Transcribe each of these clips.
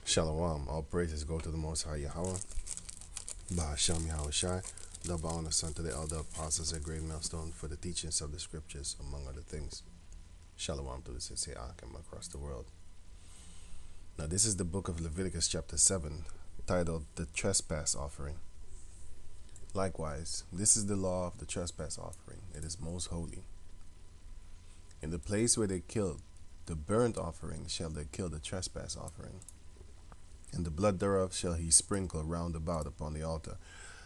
Shalom. All praises go to the Most High Yahweh. Bahasham Yahawashi. Double honor son to the elder apostles at Great Millstone for the teachings of the scriptures, among other things. Shalom to the Sisei Akim across the world. Now, this is the book of Leviticus, chapter 7, titled The Trespass Offering. Likewise, this is the law of the trespass offering. It is most holy. In the place where they killed the burnt offering shall they kill the trespass offering, and the blood thereof shall he sprinkle round about upon the altar.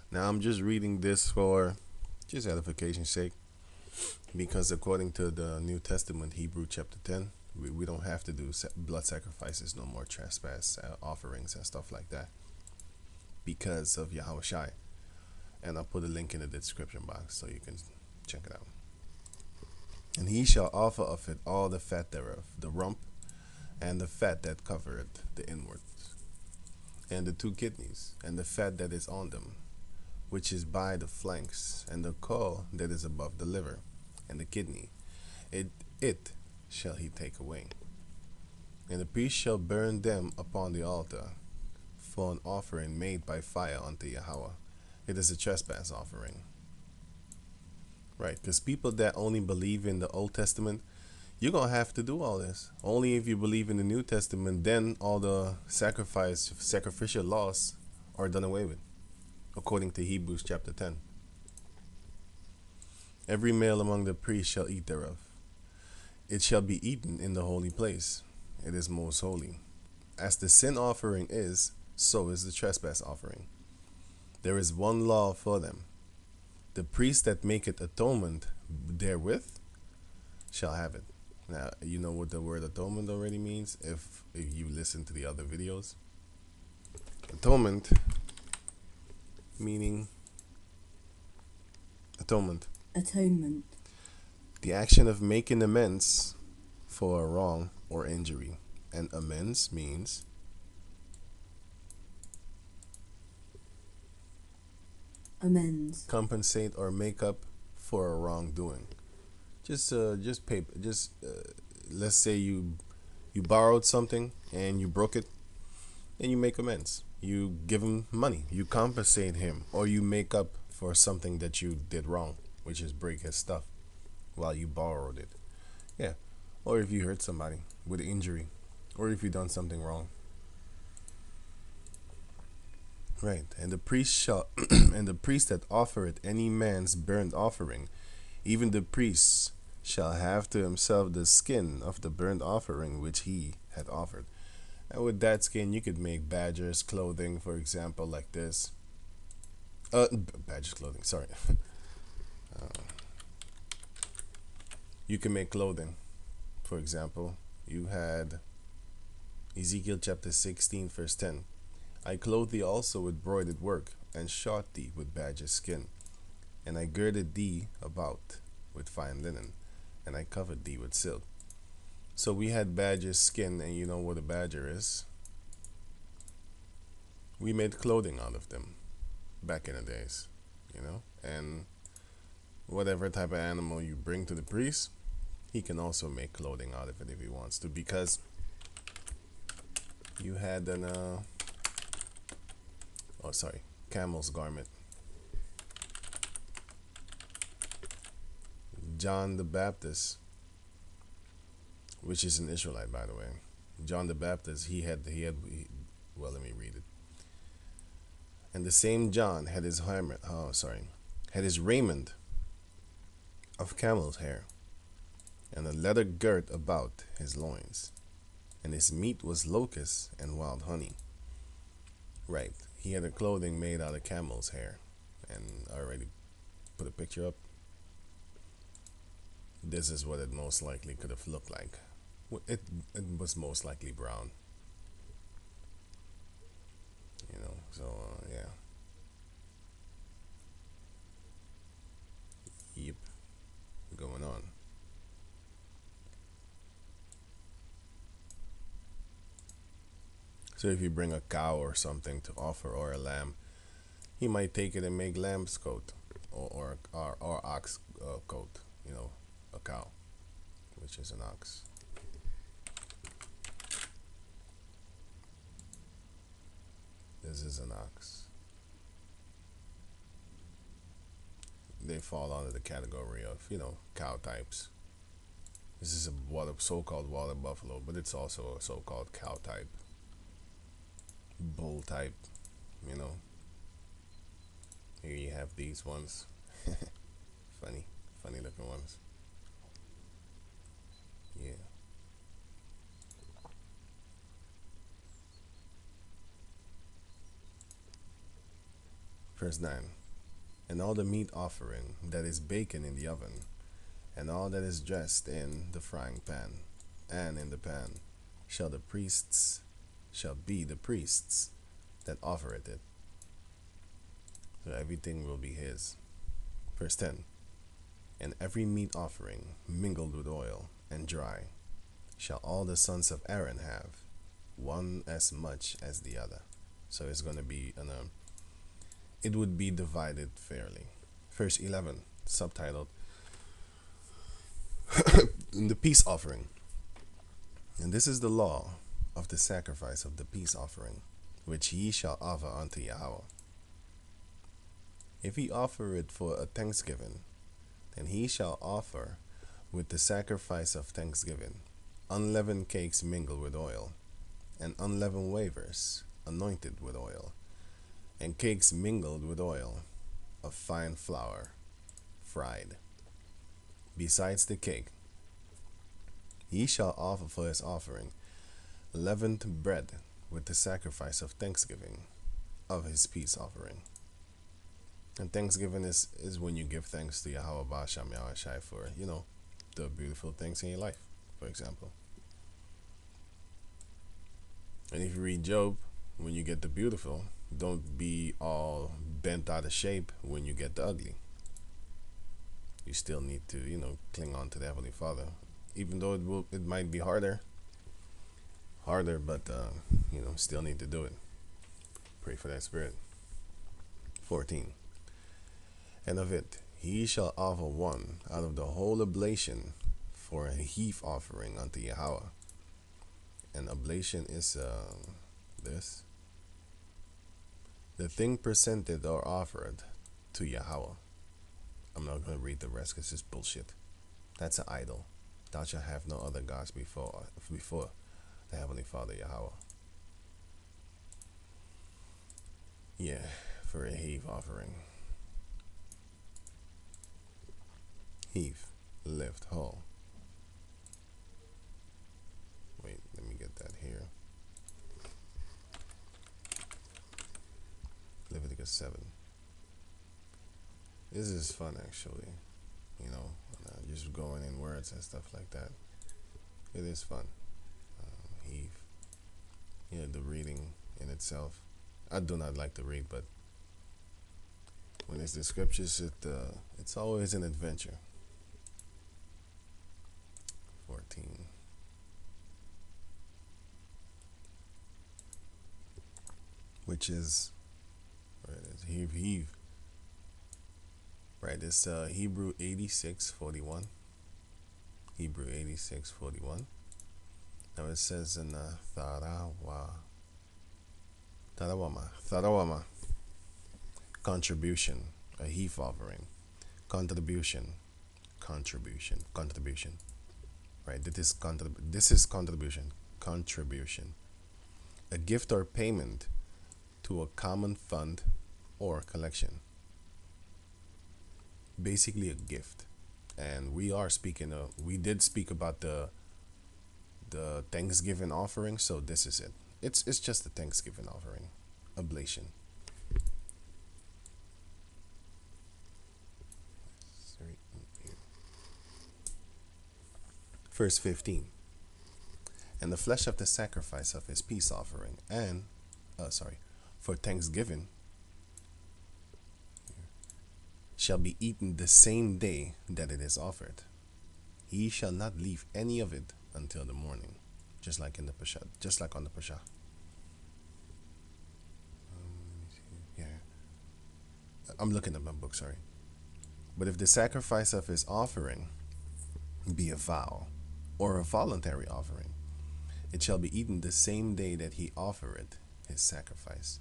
Now I'm just reading this for just edification's sake, because according to the New Testament, Hebrew chapter 10, we don't have to do blood sacrifices, no more trespass offerings and stuff like that, because of Yahawashi. And I'll put a link in the description box so you can check it out. And he shall offer of it all the fat thereof, the rump, and the fat that covereth the inwards, and the two kidneys, and the fat that is on them, which is by the flanks, and the caul that is above the liver, and the kidney. It shall he take away. And the priest shall burn them upon the altar for an offering made by fire unto Yahweh. It is a trespass offering. Right, because people that only believe in the Old Testament, you're going to have to do all this. Only if you believe in the New Testament, then all the sacrificial laws are done away with, according to Hebrews chapter 10. Every male among the priests shall eat thereof. It shall be eaten in the holy place. It is most holy. As the sin offering is, so is the trespass offering. There is one law for them. The priest that maketh atonement therewith shall have it. Now, you know what the word atonement already means if you listen to the other videos. Atonement, meaning atonement. Atonement. The action of making amends for a wrong or injury. And amends means amends. Compensate or make up for a wrongdoing. Just paper. Let's say you borrowed something and you broke it, and you make amends. You give him money. You compensate him, or you make up for something that you did wrong, which is break his stuff while you borrowed it. Yeah. Or if you hurt somebody with an injury, or if you done something wrong. Right, and the priest shall, and the priest that offereth any man's burnt offering, even the priest shall have to himself the skin of the burnt offering which he had offered. And with that skin, you could make badgers' clothing, for example, like this. Badgers' clothing, sorry. You can make clothing, for example. You had Ezekiel chapter 16, verse 10. I clothed thee also with broidered work, and shot thee with badger's skin. And I girded thee about with fine linen, and I covered thee with silk. So we had badger's skin, and you know what a badger is. We made clothing out of them back in the days, and whatever type of animal you bring to the priest, he can also make clothing out of it if he wants to, because you had camel's garment. John the Baptist, which is an Israelite, by the way. John the Baptist, well, let me read it. And the same John had his raiment of camel's hair, and a leather girt about his loins, and his meat was locusts and wild honey. Right, he had a clothing made out of camel's hair, and I already put a picture up. This is what it most likely could have looked like. It was most likely brown. Yeah. Yep. Going on. So if you bring a cow or something to offer, or a lamb, he might take it and make lamb's coat, or ox coat, a cow, which is an ox. This is an ox. They fall under the category of, cow types. This is a so-called water buffalo, but it's also a so-called cow type, bull type. You know, here you have these ones, funny looking ones. Yeah. Verse 9. And all the meat offering that is baken in the oven, and all that is dressed in the frying pan, and in the pan, shall be the priests that offereth it. So everything will be his. Verse 10. And every meat offering mingled with oil and dry shall all the sons of Aaron have, one as much as the other. So it's going to be it would be divided fairly. Verse 11, subtitled the peace offering. And this is the law of the sacrifice of the peace offering, which ye shall offer unto Yahweh. If he offer it for a thanksgiving, then he shall offer with the sacrifice of thanksgiving unleavened cakes mingled with oil, and unleavened wafers anointed with oil, and cakes mingled with oil of fine flour, fried. Besides the cake, he shall offer for his offering leavened bread with the sacrifice of thanksgiving of his peace offering. And thanksgiving is when you give thanks to Yahawashi for, the beautiful things in your life, for example. And if you read Job, when you get the beautiful, don't be all bent out of shape when you get the ugly. You still need to, cling on to the Heavenly Father, even though it might be harder, but still need to do it. Pray for that spirit. 14. And of it he shall offer one out of the whole oblation for a heave offering unto Yahweh. And oblation is this: the thing presented or offered to Yahweh. I'm not going to read the rest because it's bullshit. That's an idol. Thou shalt have no other gods before the Heavenly Father Yahweh. Yeah, for a heave offering. Heave, lift, haul. Wait, let me get that here. Leviticus 7. This is fun, actually. Just going in words and stuff like that. It is fun. Heave. The reading in itself. I do not like to read, but when it's the scriptures, it's always an adventure. 14. Which is, where it is, heave. Right, it's Hebrew 86:41. Hebrew 86:41. Now it says in Tharawama, contribution, a heave offering, contribution. Right, this is contribution, a gift or payment to a common fund or collection. Basically a gift. And we did speak about the Thanksgiving offering, so this is it. It's just a Thanksgiving offering, oblation. Verse 15. And the flesh of the sacrifice of his peace offering for thanksgiving shall be eaten the same day that it is offered. He shall not leave any of it until the morning, just like on the Pasha. I'm looking at my book, sorry. But if the sacrifice of his offering be a vow or a voluntary offering, it shall be eaten the same day that he offereth his sacrifice.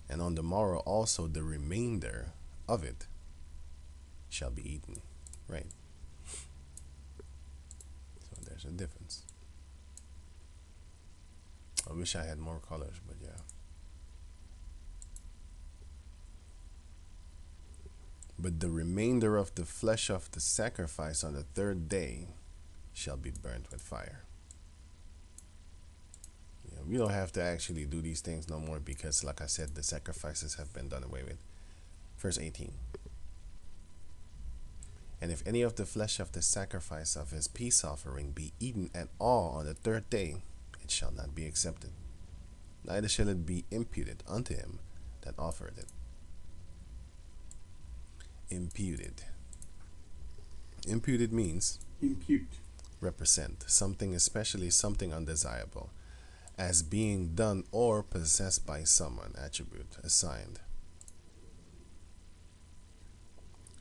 And on the morrow also the remainder of it shall be eaten. Right. So there's a difference. I wish I had more colors, but yeah. But the remainder of the flesh of the sacrifice on the third day shall be burnt with fire. You know, we don't have to actually do these things no more because, like I said, the sacrifices have been done away with. Verse 18. And if any of the flesh of the sacrifice of his peace offering be eaten at all on the third day, it shall not be accepted, neither shall it be imputed unto him that offered it. Imputed. Imputed means impute, represent something, especially something undesirable, as being done or possessed by someone. Attribute, assigned.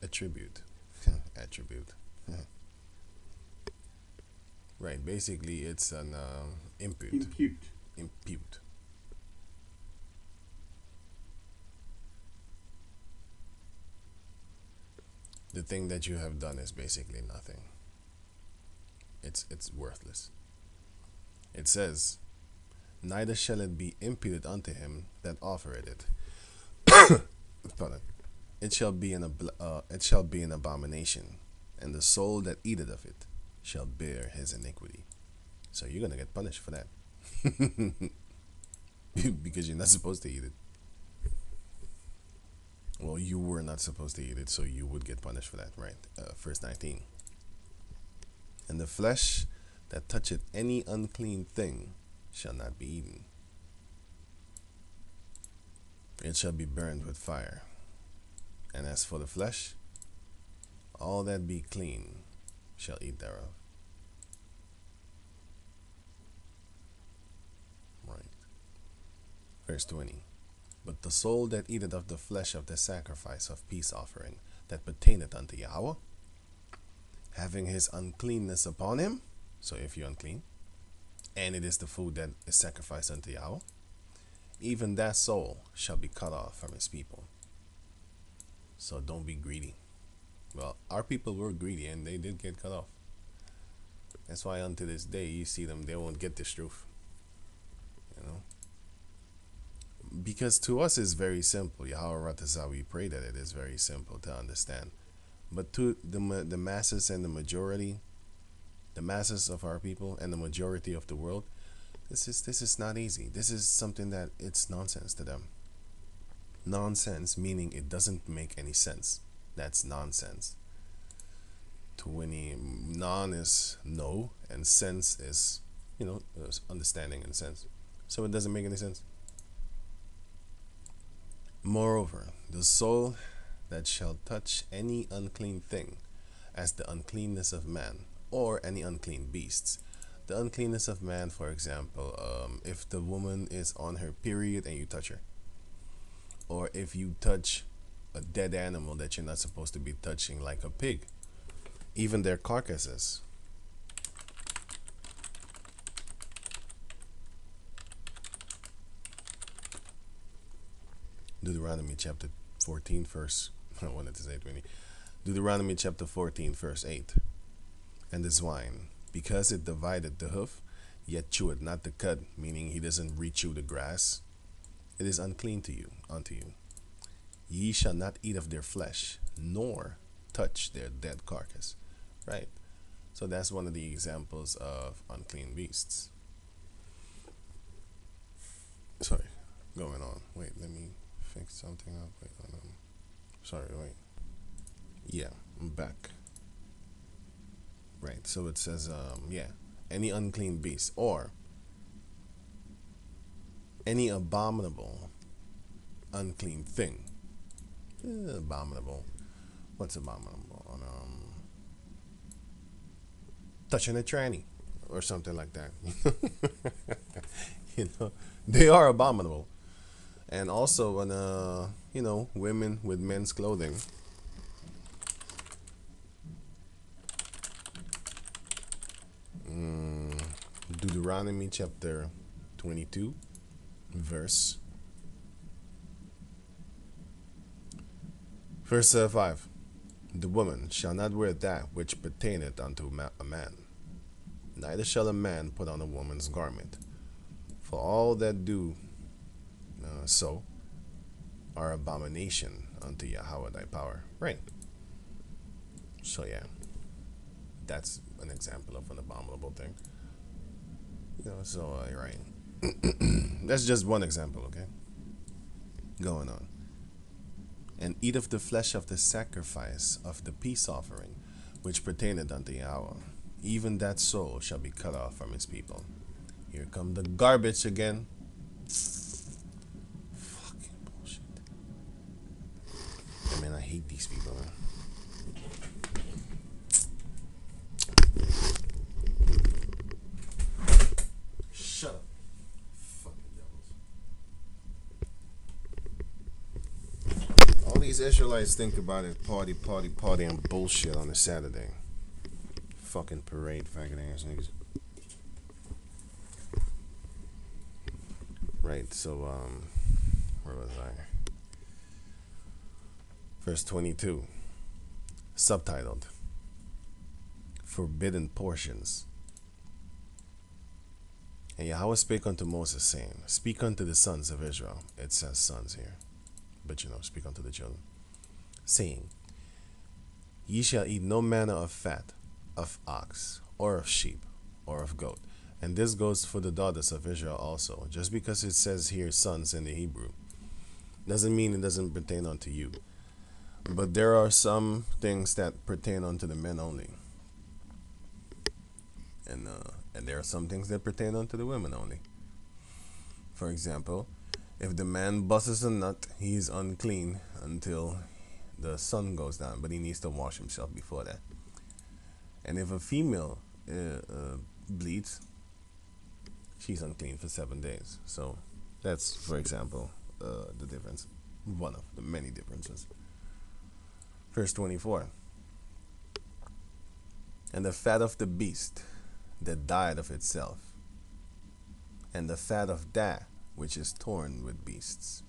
Attribute. Attribute. Right, basically it's an impute. Impute. The thing that you have done is basically nothing. It's worthless. It says, neither shall it be imputed unto him that offered it. Pardon. It shall be an abomination, and the soul that eateth of it shall bear his iniquity. So you're gonna get punished for that. Because you're not supposed to eat it. Well, you were not supposed to eat it, so you would get punished for that, right? Verse 19. And the flesh that toucheth any unclean thing shall not be eaten. It shall be burned with fire. And as for the flesh, all that be clean shall eat thereof. Right. Verse 20. But the soul that eateth of the flesh of the sacrifice of peace offering that pertaineth unto Yahweh, having his uncleanness upon him, so if you're unclean, and it is the food that is sacrificed unto Yahweh, even that soul shall be cut off from his people. So don't be greedy. Well, our people were greedy and they did get cut off. That's why unto this day you see them, they won't get this truth. You know? Because to us it's very simple. Yahweh Ratazah, we pray that it is very simple to understand. But to the masses and the majority, the masses of our people and the majority of the world, this is not easy. This is something that it's nonsense to them. Nonsense meaning it doesn't make any sense. That's nonsense. To any, non is no, and sense is, understanding and sense. So it doesn't make any sense. Moreover, the soul that shall touch any unclean thing, as the uncleanness of man, or any unclean beasts. The uncleanness of man, for example, if the woman is on her period and you touch her, or if you touch a dead animal that you're not supposed to be touching, like a pig, even their carcasses. Deuteronomy chapter 14 verse, I wanted to say 20. Deuteronomy chapter 14 verse 8. And the swine, because it divided the hoof, yet cheweth not the cud, meaning he doesn't re-chew the grass, it is unclean unto you. Ye shall not eat of their flesh, nor touch their dead carcass. Right? So that's one of the examples of unclean beasts. Sorry, going on. Wait, let me fix something up. Wait, sorry, wait. Yeah, I'm back. Right, so it says, any unclean beast, or any abominable unclean thing. Abominable. What's abominable? Touching a tranny or something like that. They are abominable. And also on women with men's clothing. Deuteronomy chapter 22 verse Verse 5. The woman shall not wear that which pertaineth unto a man, neither shall a man put on a woman's garment. For all that do so are abomination unto Yahweh thy power. Right. So yeah, that's an example of an abominable thing. Right. That's just one example, okay? Going on. And eat of the flesh of the sacrifice of the peace offering, which pertaineth unto Yahweh. Even that soul shall be cut off from his people. Here come the garbage again. Fucking bullshit. I mean, I hate these people, man. Shut up. Fucking devils. All these Israelites think about it party, party, party, and bullshit on a Saturday. Fucking parade, faggot ass niggas. Right, so, where was I? Verse 22. Subtitled Forbidden Portions. And Yahweh spake unto Moses, saying, Speak unto the sons of Israel. It says sons here, but speak unto the children. Saying, Ye shall eat no manner of fat, of ox, or of sheep, or of goat. And this goes for the daughters of Israel also. Just because it says here sons in the Hebrew, doesn't mean it doesn't pertain unto you. But there are some things that pertain unto the men only. And there are some things that pertain unto the women only. For example, if the man busts a nut, he's unclean until the sun goes down, but he needs to wash himself before that. And if a female bleeds, she's unclean for 7 days. So that's, for example, the difference. One of the many differences. Verse 24. And the fat of the beast that died of itself, and the fat of that which is torn with beasts,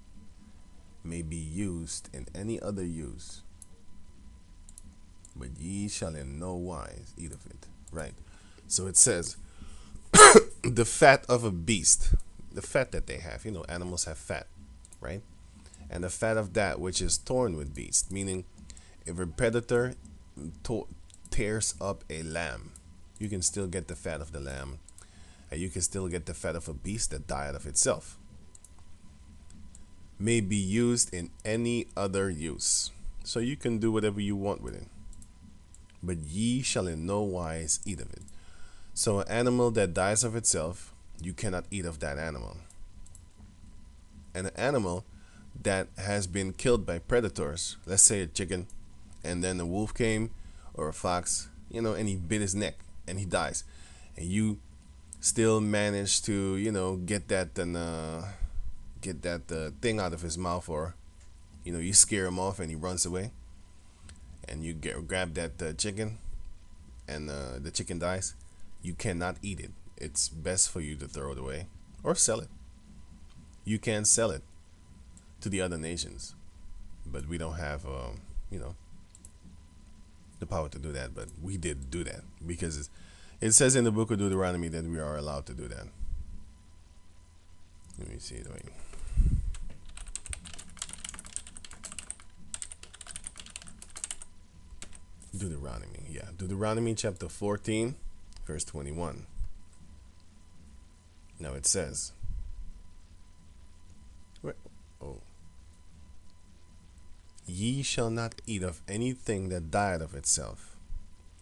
may be used in any other use, but ye shall in no wise eat of it. Right. So it says, the fat of a beast, the fat that they have, animals have fat, right? And the fat of that which is torn with beasts, meaning if a predator tears up a lamb, you can still get the fat of the lamb, and you can still get the fat of a beast that died of itself. May be used in any other use. So you can do whatever you want with it. But ye shall in no wise eat of it. So an animal that dies of itself, you cannot eat of that animal. And an animal that has been killed by predators, let's say a chicken, and then a wolf came, or a fox, and he bit his neck, and he dies, and you still manage to, get that thing out of his mouth, or, you scare him off and he runs away, and you grab that chicken, and the chicken dies, you cannot eat it. It's best for you to throw it away or sell it. You can sell it to the other nations, but we don't have, the power to do that. But we did do that because it says in the book of Deuteronomy that we are allowed to do that. Let me see. Wait. Deuteronomy, yeah. Deuteronomy chapter 14, verse 21. Now it says, Ye shall not eat of anything that died of itself.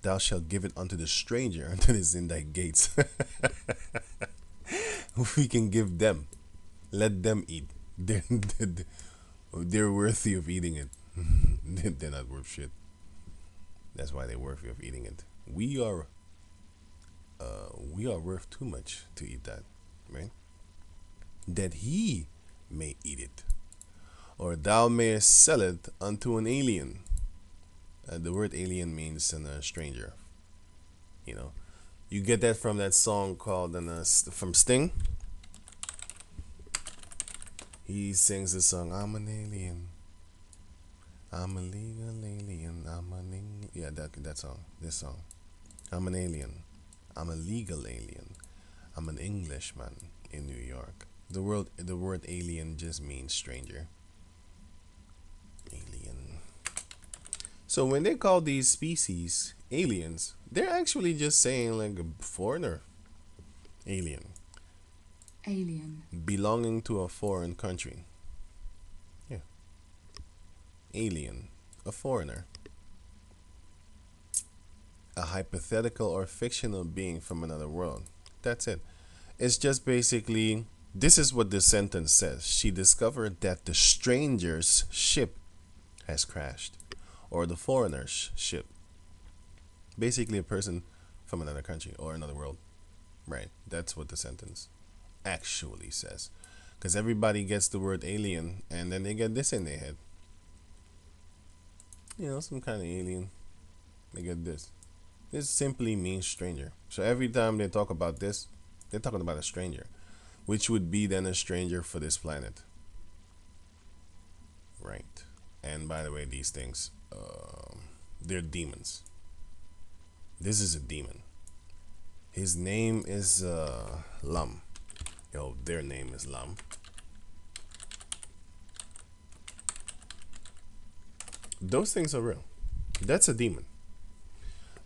Thou shalt give it unto the stranger that is in thy gates. We can give them. Let them eat. They're worthy of eating it. They're not worth shit. That's why they're worthy of eating it. We are worth too much to eat that, right? That he may eat it, or thou mayest sell it unto an alien. The word alien means a stranger. You get that from that song called from Sting. He sings the song, I'm an alien. I'm a legal alien. Yeah, that song. This song. I'm an alien. I'm a legal alien. I'm an Englishman in New York. The word alien just means stranger. Alien. So when they call these species aliens, they're actually just saying like a foreigner. Alien. Alien. Belonging to a foreign country. Yeah. Alien. A foreigner. A hypothetical or fictional being from another world. That's it. It's just basically, this is what the sentence says. She discovered that the stranger's ship has crashed, or the foreigner's ship. Basically, a person from another country or another world. Right. That's what the sentence actually says. Because everybody gets the word alien and then they get this in their head. You know, some kind of alien. They get this. This simply means stranger. So every time they talk about this, they're talking about a stranger, which would be then a stranger for this planet. Right. And by the way, these things, they're demons. This is a demon. His name is Lam. Yo, their name is Lam. Those things are real. That's a demon.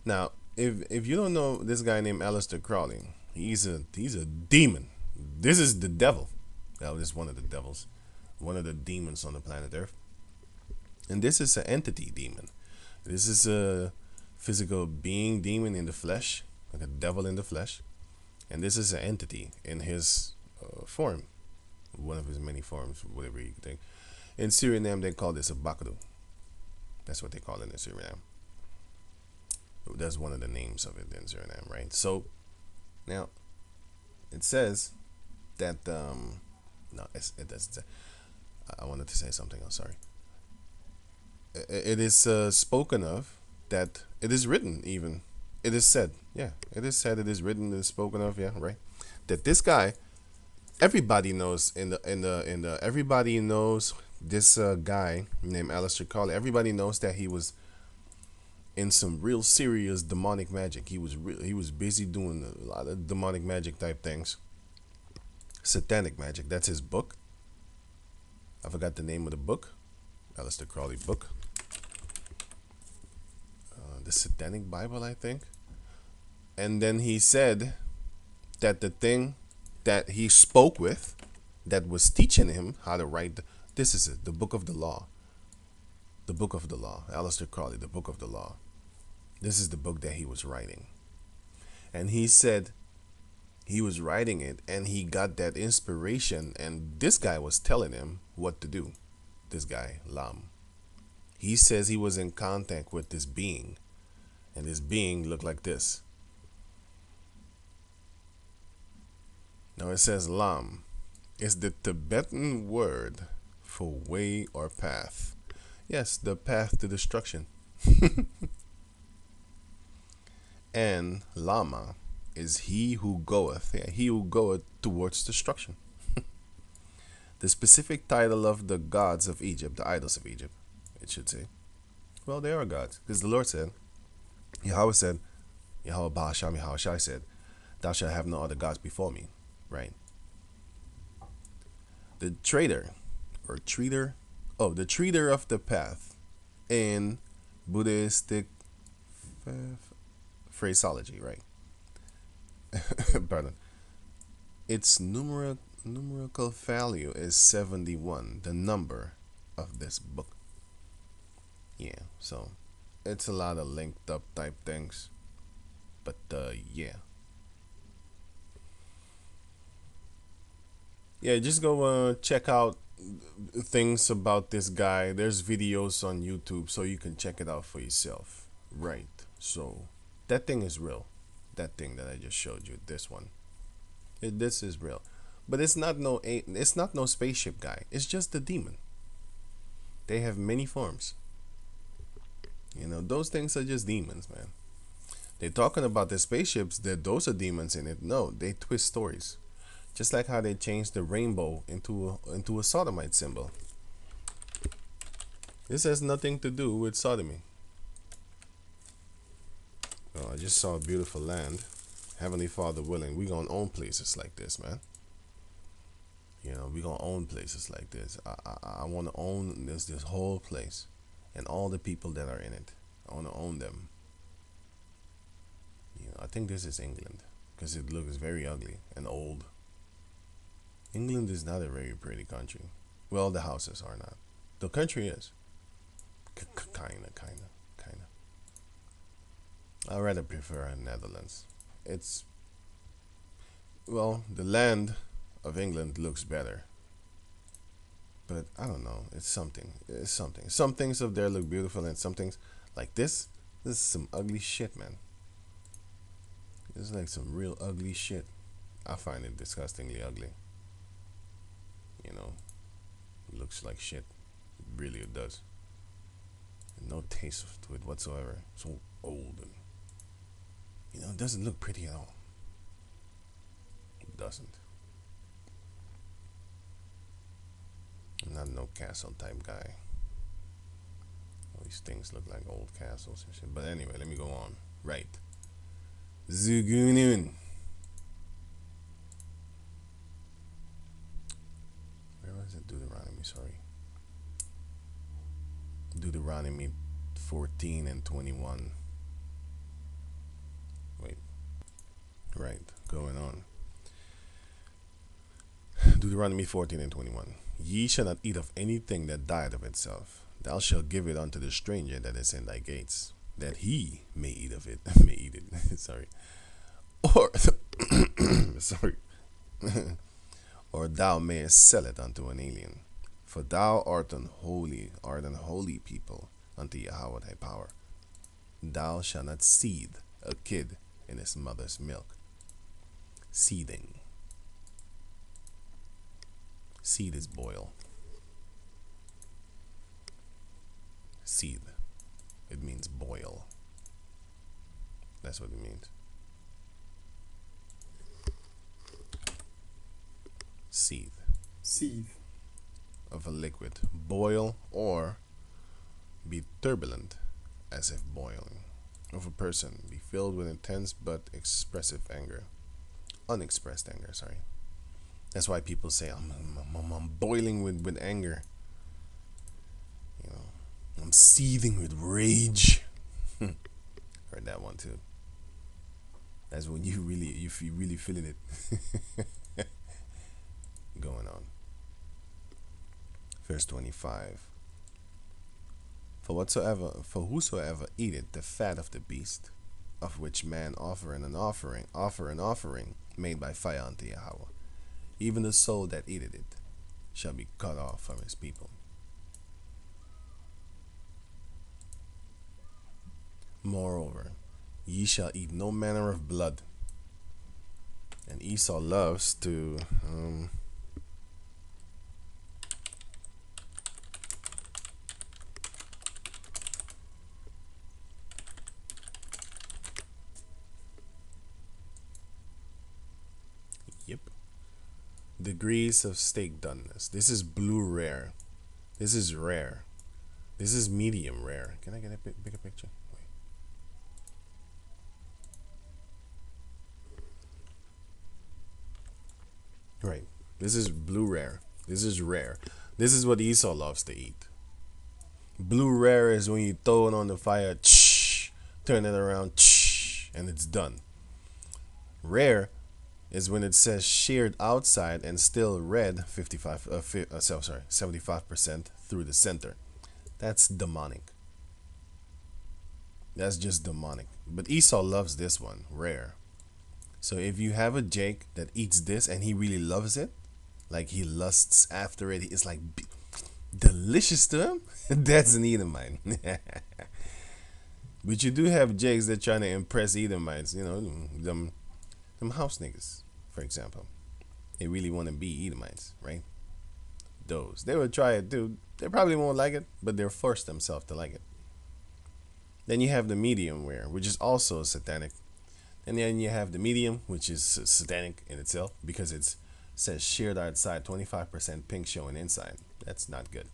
Now, if you don't know this guy named Aleister Crowley, he's a demon. This is the devil. That was one of the devils, one of the demons on the planet Earth. And this is an entity demon. This is a physical being demon in the flesh, like a devil in the flesh. And this is an entity in his form, one of his many forms, whatever you think. In Suriname, they call this a bakadu. That's what they call it in Suriname. That's one of the names of it in Suriname, right? So now it says that no, it doesn't say. I wanted to say something else. Sorry. It is spoken of that it is written even. It is said, yeah. It is said. It is written. It is spoken of, yeah, right. That this guy, everybody knows everybody knows this guy named Aleister Crowley. Everybody knows that he was in some real serious demonic magic. He was busy doing a lot of demonic magic type things. Satanic magic. That's his book. I forgot the name of the book. Aleister Crowley book. The Satanic Bible, I think. And then he said that the thing that he spoke with, that was teaching him how to write, this is it, the book of the law. The book of the law. Aleister Crowley, the book of the law. This is the book that he was writing. And he said he was writing it and he got that inspiration, and this guy was telling him what to do. This guy, Lam. He says he was in contact with this being, and this being looked like this. Now it says Lam is the Tibetan word for way or path. Yes, the path to destruction. And Lama is he who goeth, yeah, he who goeth towards destruction. The specific title of the gods of Egypt, the idols of Egypt, it should say. Well, they are gods, because the Lord said, Yahweh said, Yahweh Bahasham Yahawashi said, thou shalt have no other gods before me, right? The trader, or treater, the treater of the path in Buddhistic phraseology, right? Pardon. Its numerical value is 71, the number of this book. Yeah, so it's a lot of linked up type things, but yeah, just go check out things about this guy. There's videos on YouTube, so you can check it out for yourself, right? So that thing is real. That thing that I just showed you, this one, this is real, but it's not no spaceship guy. It's just the demon. They have many forms. You know, those things are just demons, man. They're talking about the spaceships, that those are demons in it. No, they twist stories. Just like how they changed the rainbow into a sodomite symbol. This has nothing to do with sodomy. Oh, I just saw a beautiful land. Heavenly Father willing, we gonna own places like this, man. You know, we gonna own places like this. I want to own this whole place, and all the people that are in it. I want to own them. You know, I think this is England because it looks very ugly and old. England is not a very pretty country. Well, the houses are not. The country is. Kinda. I rather prefer Netherlands. It's, well, the land of England looks better. But I don't know. It's something. It's something. Some things of there look beautiful, and some things like this. This is some ugly shit, man. This is like some real ugly shit. I find it disgustingly ugly. You know, it looks like shit. Really, it does. No taste to it whatsoever. So old and, you know, it doesn't look pretty at all. It doesn't. I'm not no castle type guy. All these things look like old castles and shit. But anyway, let me go on. Right. Zugunun. Where was it? Deuteronomy, sorry. Deuteronomy 14 and 21. Wait. Right, going on. Deuteronomy 14 and 21. Ye shall not eat of anything that died of itself. Thou shalt give it unto the stranger that is in thy gates, that he may eat of it. May eat it. Sorry. Or sorry. Or thou mayest sell it unto an alien. For thou art an holy people unto Yahweh thy power. Thou shalt not seethe a kid in his mother's milk. Seething. Seed is boil. Seethe. It means boil. That's what it means. Seethe. Seethe. Of a liquid. Boil or be turbulent as if boiling. Of a person. Be filled with intense but expressive anger. Unexpressed anger, sorry. That's why people say, I'm boiling with anger. You know, I'm seething with rage. Heard that one too. That's when you really feeling it. Going on. Verse 25. For whosoever eateth the fat of the beast, of which man offer an offering made by fire unto Yahweh, even the soul that eateth it shall be cut off from his people. Moreover, ye shall eat no manner of blood. And Esau loves to degrees of steak doneness. This is blue rare. This is rare. This is medium rare. Can I get a bigger picture? Wait. Right. This is blue rare. This is rare. This is what Esau loves to eat. Blue rare is when you throw it on the fire, turn it around, and it's done. Rare is when it says sheared outside and still red 75% through the center. That's demonic. That's just demonic. But Esau loves this one, rare. So if you have a Jake that eats this and he really loves it, like he lusts after it, it's like delicious to him, that's an Edomite. But you do have Jakes that trying to impress Edomites, you know, them house niggas, for example. They really want to be Edomites, right? Those. They would try it too. They probably won't like it, but they'll force themselves to like it. Then you have the medium wear, which is also satanic. And then you have the medium, which is satanic in itself, because it says sheared outside, 25% pink showing inside. That's not good.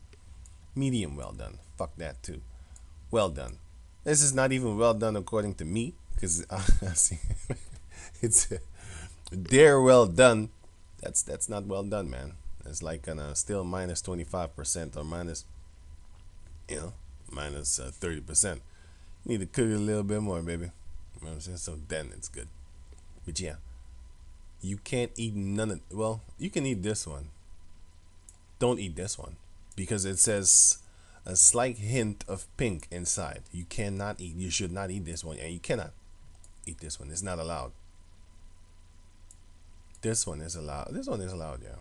Medium well done. Fuck that too. Well done. This is not even well done according to me, because it's they're well done. That's not well done, man. It's like still minus 25% or minus, you know, minus 30%. Need to cook it a little bit more, baby. You know what I'm saying? So then it's good. But yeah, you can't eat none of. Well, you can eat this one. Don't eat this one because it says a slight hint of pink inside. You cannot eat. You should not eat this one, and you cannot eat this one. It's not allowed. This one is allowed. This one is allowed, yeah.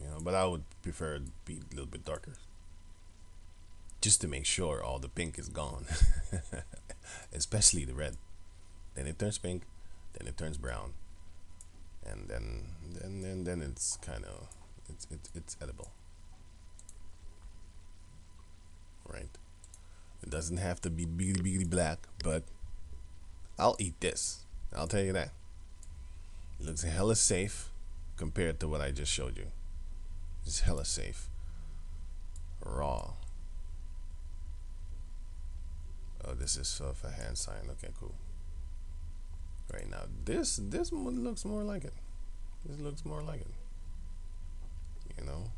You know, but I would prefer it be a little bit darker, just to make sure all the pink is gone, especially the red. Then it turns pink, then it turns brown, and then it's kind of it's edible, right? It doesn't have to be really black, but I'll eat this. I'll tell you that. It looks hella safe compared to what I just showed you. It's hella safe. Raw. Oh, this is for hand sign. Okay, cool. Right now, this one looks more like it. This looks more like it. You know.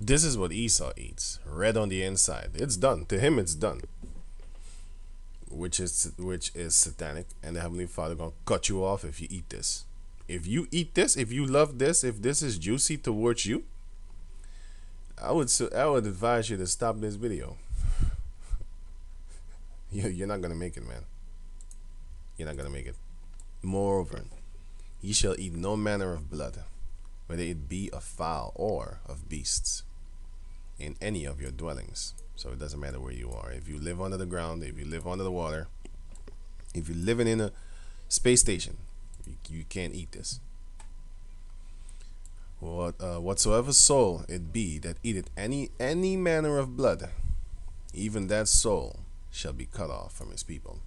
This is what Esau eats. Red on the inside. It's done. To him, it's done. Which is satanic, and the Heavenly Father gonna cut you off if you eat this. If you eat this, if you love this, if this is juicy towards you, I would advise you to stop this video. You're not gonna make it, man. You're not gonna make it. Moreover, ye shall eat no manner of blood, whether it be of fowl or of beasts, in any of your dwellings. So it doesn't matter where you are. If you live under the ground, if you live under the water, if you're living in a space station, you can't eat this. Whatsoever soul it be that eateth any manner of blood, even that soul shall be cut off from his people.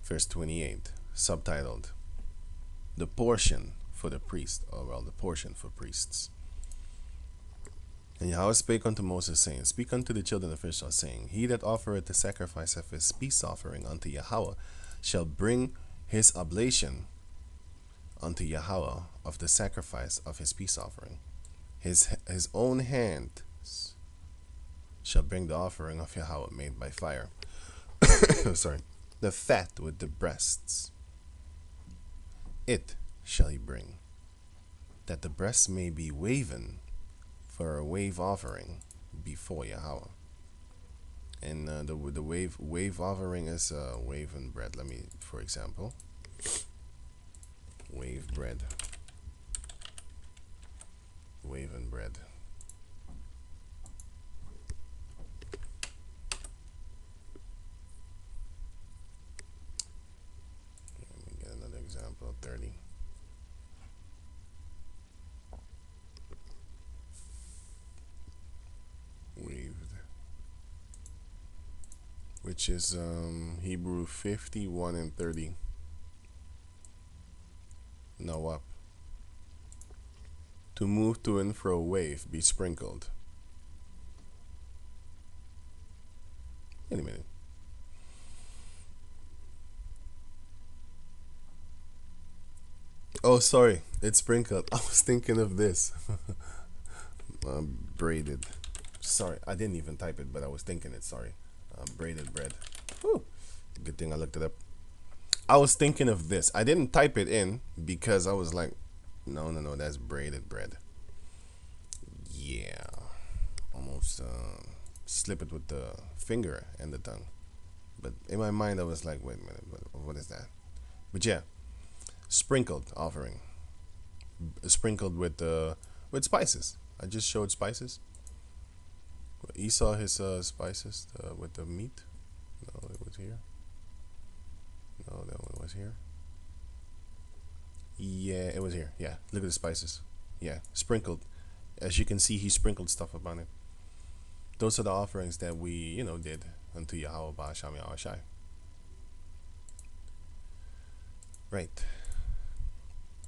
Verse 28, subtitled, the portion for the priest, or well, the portion for priests. And Yahweh spake unto Moses, saying, speak unto the children of Israel, saying, he that offereth the sacrifice of his peace offering unto Yahweh shall bring his oblation unto Yahweh of the sacrifice of his peace offering. His own hand shall bring the offering of Yahweh made by fire. Sorry. The fat with the breasts. It shall he bring, that the breasts may be waven for a wave offering before Yahweh. And the wave offering is waven bread. Let me, for example, wave bread, waven bread. Let me get another example. 30. Waved, which is Hebrew 51 and 30. Now up. To move to and fro, wave, be sprinkled. Wait a minute. Oh, sorry, it's sprinkled. I was thinking of this. Braided. Sorry, I didn't even type it, but I was thinking it. Sorry. Braided bread. Whew. Good thing I looked it up. I was thinking of this. I didn't type it in because I was like, no, that's braided bread. Yeah. Almost slip it with the finger and the tongue. But in my mind, I was like, wait a minute, what is that? But yeah, sprinkled offering. Sprinkled with spices. I just showed spices. Esau his spices with the meat. No, it was here. No, that one was here. Yeah, it was here. Yeah, look at the spices. Yeah, sprinkled. As you can see, he sprinkled stuff upon it. Those are the offerings that we, did unto Yahweh Ba'asham Yahawashi. Right.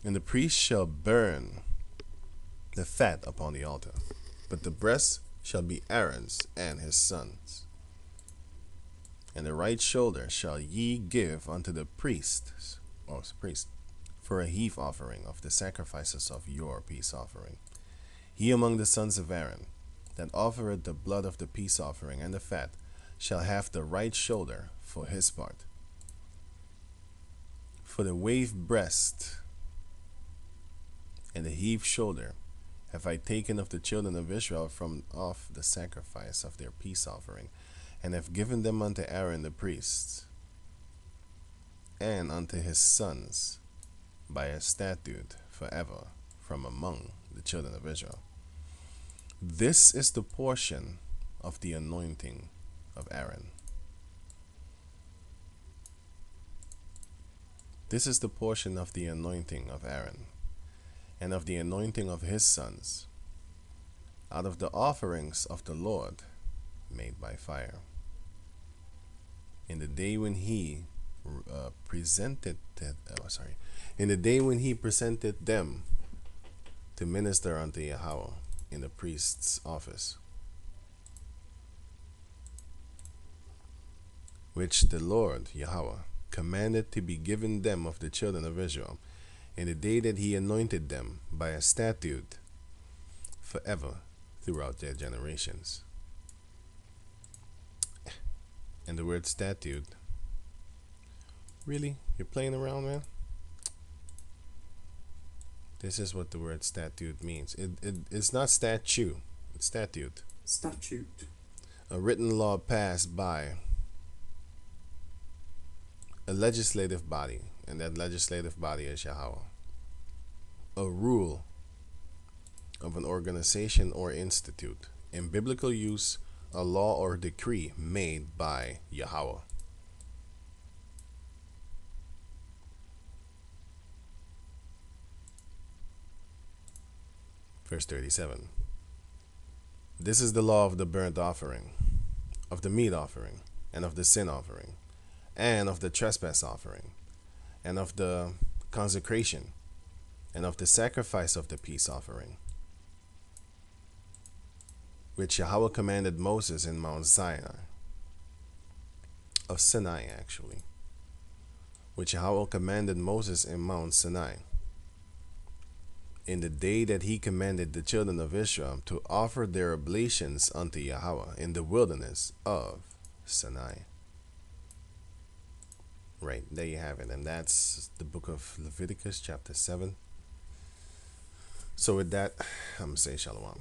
And the priest shall burn the fat upon the altar, but the breast shall be Aaron's and his sons. And the right shoulder shall ye give unto the priest, for a heave offering of the sacrifices of your peace offering. He among the sons of Aaron, that offereth the blood of the peace offering and the fat, shall have the right shoulder for his part. For the waved breast and the heaved shoulder have I taken of the children of Israel from off the sacrifice of their peace offering, and have given them unto Aaron the priest, and unto his sons by a statute forever from among the children of Israel. This is the portion of the anointing of Aaron. This is the portion of the anointing of Aaron, and of the anointing of his sons, out of the offerings of the Lord made by fire. In the day when he presented them to minister unto Yahweh in the priest's office, which the Lord Yahweh commanded to be given them of the children of Israel, in the day that he anointed them by a statute forever throughout their generations. And the word statute, really? You're playing around, man? This is what the word statute means. It's not statue, it's statute. Statute. A written law passed by a legislative body, and that legislative body is Yahweh. A rule of an organization or institute. In biblical use, a law or decree made by Yahweh. Verse 37. This is the law of the burnt offering, of the meat offering, and of the sin offering, and of the trespass offering, and of the consecration, and of the sacrifice of the peace offering, which Yahweh commanded Moses in Mount Sinai, of Sinai actually, which Yahweh commanded Moses in Mount Sinai, in the day that he commanded the children of Israel to offer their oblations unto Yahweh in the wilderness of Sinai. Right, there you have it. And that's the book of Leviticus chapter 7. So with that, I'm going to say shalom.